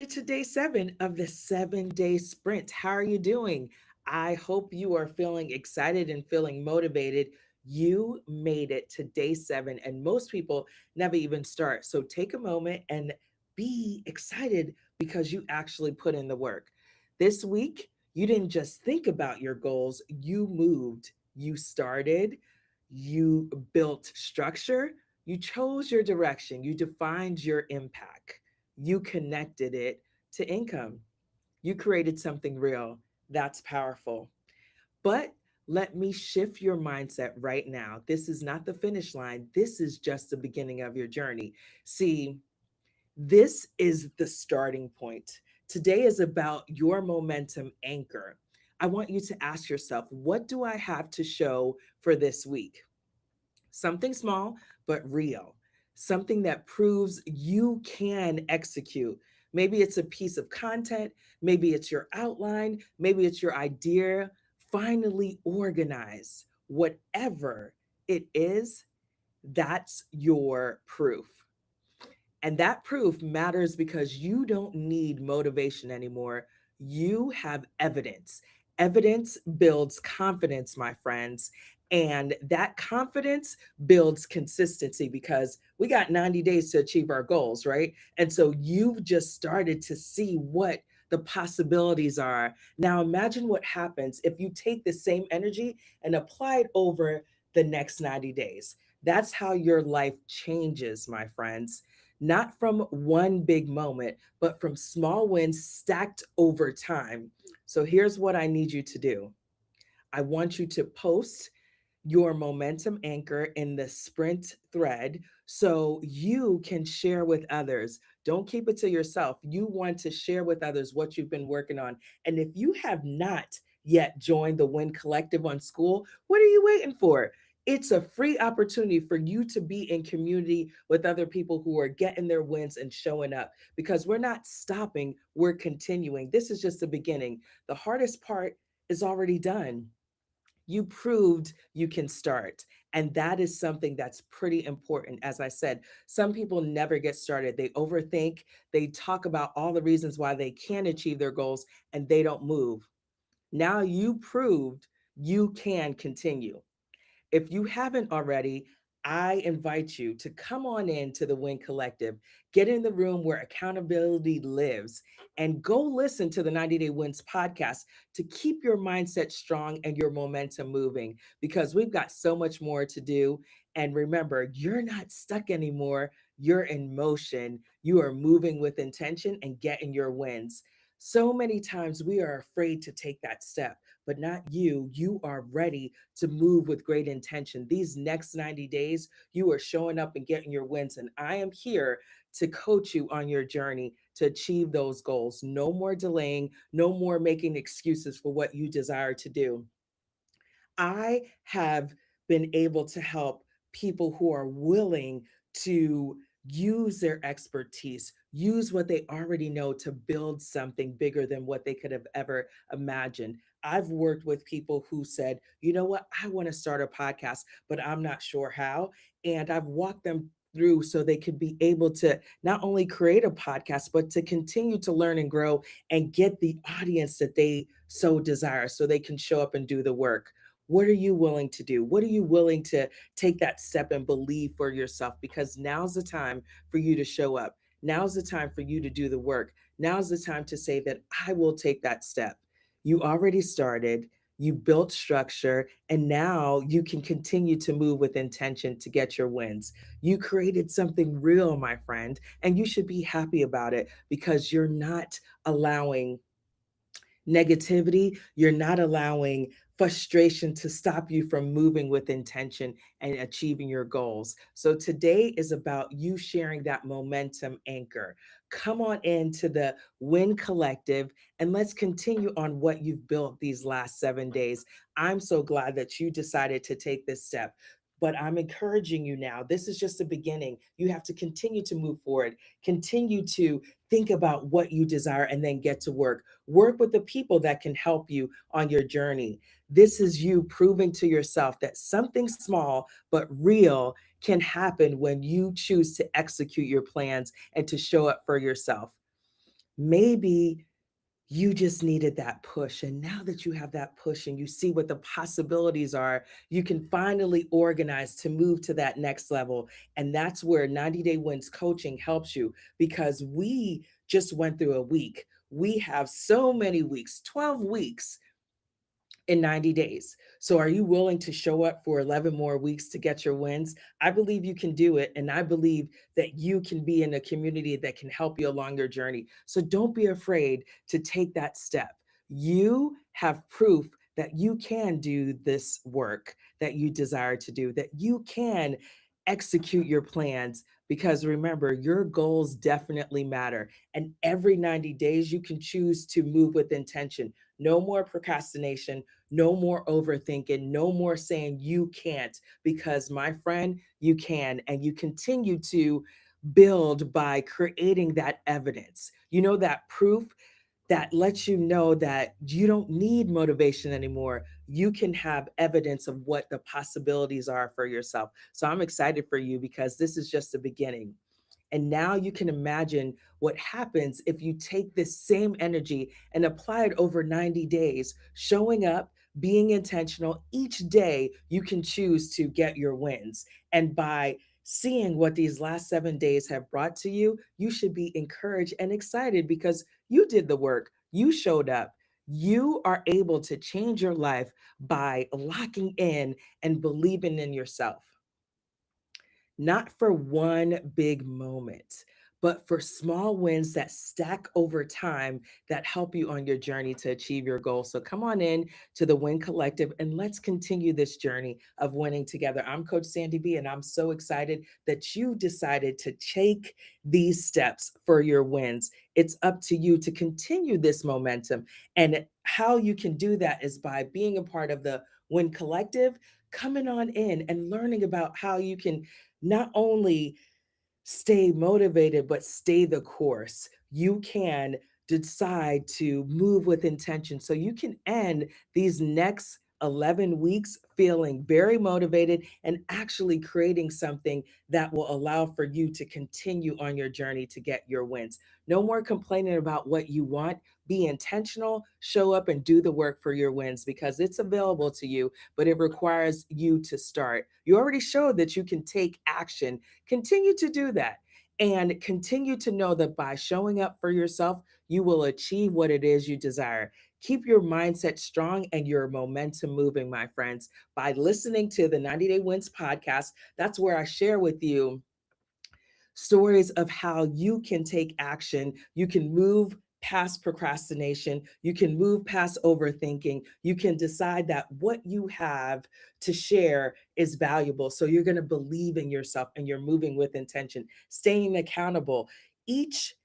To day 7 of the 7-day sprint. How are you doing? I hope you are feeling excited and feeling motivated. You made it to day 7, and most people never even start. So take a moment and be excited because you actually put in the work. This week, you didn't just think about your goals, you moved, you started, you built structure, you chose your direction, you defined your impact, you connected it to income. You created something real. That's powerful. But let me shift your mindset right now. This is not the finish line. This is just the beginning of your journey. See, this is the starting point. Today is about your momentum anchor. I want you to ask yourself, what do I have to show for this week? Something small, but real. Something that proves you can execute. Maybe it's a piece of content, maybe it's your outline, maybe it's your idea. Finally organize. Whatever it is, that's your proof. And that proof matters because you don't need motivation anymore. You have evidence. Evidence builds confidence, my friends. And that confidence builds consistency because we got 90 days to achieve our goals, right? And so you've just started to see what the possibilities are. Now, imagine what happens if you take the same energy and apply it over the next 90 days. That's how your life changes, my friends, not from one big moment, but from small wins stacked over time. So here's what I need you to do. I want you to post your momentum anchor in the sprint thread so you can share with others. Don't keep it to yourself. You want to share with others what you've been working on. And if you have not yet joined the Win Collective on School, what are you waiting for? It's a free opportunity for you to be in community with other people who are getting their wins and showing up because we're not stopping, we're continuing. This is just the beginning. The hardest part is already done. You proved you can start. And that is something that's pretty important. As I said, some people never get started. They overthink, they talk about all the reasons why they can't achieve their goals, and they don't move. Now you proved you can continue. If you haven't already, I invite you to come on in to the Win Collective, get in the room where accountability lives, and go listen to the 90 Day Wins podcast to keep your mindset strong and your momentum moving because we've got so much more to do. And remember, you're not stuck anymore. You're in motion. You are moving with intention and getting your wins. So many times we are afraid to take that step, but not you. You are ready to move with great intention. These next 90 days, you are showing up and getting your wins. And I am here to coach you on your journey to achieve those goals. No more delaying, no more making excuses for what you desire to do. I have been able to help people who are willing to use their expertise, use what they already know to build something bigger than what they could have ever imagined. I've worked with people who said, you know what, I want to start a podcast, but I'm not sure how. And I've walked them through so they could be able to not only create a podcast, but to continue to learn and grow and get the audience that they so desire so they can show up and do the work. What are you willing to do? What are you willing to take that step and believe for yourself? Because now's the time for you to show up. Now's the time for you to do the work. Now's the time to say that I will take that step. You already started, you built structure, and now you can continue to move with intention to get your wins. You created something real, my friend, and you should be happy about it because you're not allowing negativity, you're not allowing frustration to stop you from moving with intention and achieving your goals. So today is about you sharing that momentum anchor. Come on into the Win Collective and let's continue on what you've built these last 7 days. I'm so glad that you decided to take this step. But I'm encouraging you now. This is just the beginning. You have to continue to move forward, continue to think about what you desire, and then get to work. Work with the people that can help you on your journey. This is you proving to yourself that something small but real can happen when you choose to execute your plans and to show up for yourself. Maybe you just needed that push. And now that you have that push and you see what the possibilities are, you can finally organize to move to that next level. And that's where 90 Day Wins coaching helps you, because we just went through a week. We have so many weeks, 12 weeks in 90 days. So, are you willing to show up for 11 more weeks to get your wins? I believe you can do it. And I believe that you can be in a community that can help you along your journey. So, don't be afraid to take that step. You have proof that you can do this work that you desire to do, that you can execute your plans. Because remember, your goals definitely matter. And every 90 days, you can choose to move with intention. No more procrastination, no more overthinking, no more saying you can't, because my friend, you can. And you continue to build by creating that evidence. That proof that lets you know that you don't need motivation anymore. You can have evidence of what the possibilities are for yourself. So I'm excited for you, because this is just the beginning. And now you can imagine what happens if you take this same energy and apply it over 90 days, showing up, being intentional. Each day you can choose to get your wins. And by seeing what these last 7 days have brought to you, you should be encouraged and excited, because you did the work, you showed up. You are able to change your life by locking in and believing in yourself, not for one big moment, but for small wins that stack over time, that help you on your journey to achieve your goals. So come on in to the Win Collective and let's continue this journey of winning together. I'm Coach Sandy B, and I'm so excited that you decided to take these steps for your wins. It's up to you to continue this momentum. And how you can do that is by being a part of the Win Collective, coming on in and learning about how you can not only stay motivated, but stay the course. You can decide to move with intention, so you can end these next 11 weeks feeling very motivated and actually creating something that will allow for you to continue on your journey to get your wins. No more complaining about what you want. Be intentional, show up, and do the work for your wins, because it's available to you, but it requires you to start. You already showed that you can take action. Continue to do that, and continue to know that by showing up for yourself, you will achieve what it is you desire. Keep your mindset strong and your momentum moving, my friends, by listening to the 90 Day Wins podcast. That's where I share with you stories of how you can take action. You can move past procrastination. You can move past overthinking. You can decide that what you have to share is valuable. So you're going to believe in yourself and you're moving with intention, staying accountable. Each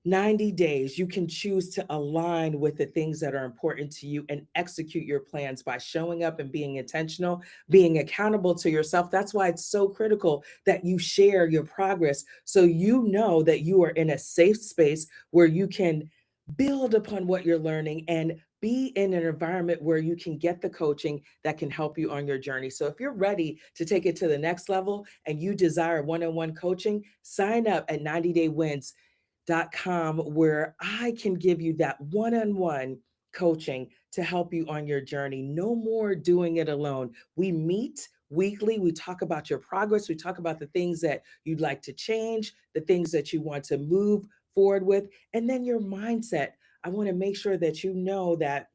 90 days, you can choose to align with the things that are important to you and execute your plans by showing up and being intentional, being accountable to yourself. That's why it's so critical that you share your progress, so you know that you are in a safe space where you can build upon what you're learning and be in an environment where you can get the coaching that can help you on your journey. So if you're ready to take it to the next level and you desire one-on-one coaching, sign up at 90daywins.com, where I can give you that one-on-one coaching to help you on your journey. No more doing it alone. We meet weekly. We talk about your progress. We talk about the things that you'd like to change, the things that you want to move forward with, and then your mindset. I want to make sure that you know that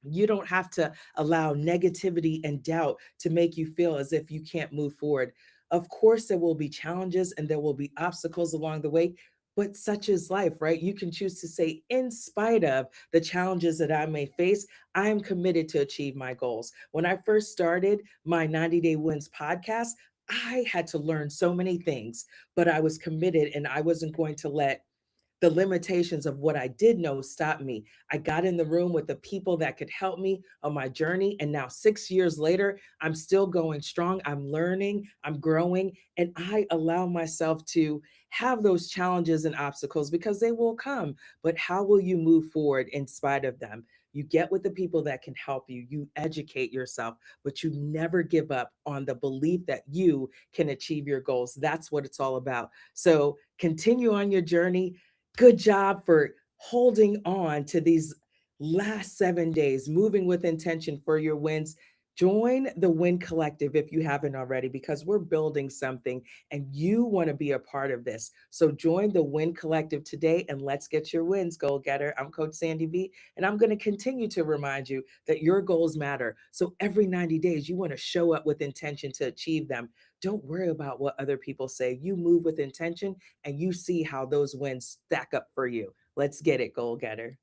you don't have to allow negativity and doubt to make you feel as if you can't move forward. Of course, there will be challenges and there will be obstacles along the way, but such is life, right? You can choose to say, in spite of the challenges that I may face, I am committed to achieve my goals. When I first started my 90 Day Wins podcast, I had to learn so many things, but I was committed and I wasn't going to let the limitations of what I did know stopped me. I got in the room with the people that could help me on my journey. And now, 6 years later, I'm still going strong. I'm learning, I'm growing, and I allow myself to have those challenges and obstacles, because they will come. But how will you move forward in spite of them? You get with the people that can help you. You educate yourself, but you never give up on the belief that you can achieve your goals. That's what it's all about. So continue on your journey. Good job for holding on to these last 7 days, moving with intention for your wins. Join the Win Collective if you haven't already, because we're building something and you want to be a part of this. So join the Win Collective today and let's get your wins, goal getter. I'm Coach Sandy V, and I'm going to continue to remind you that your goals matter. So every 90 days, you want to show up with intention to achieve them. Don't worry about what other people say. You move with intention and you see how those wins stack up for you. Let's get it, goal getter.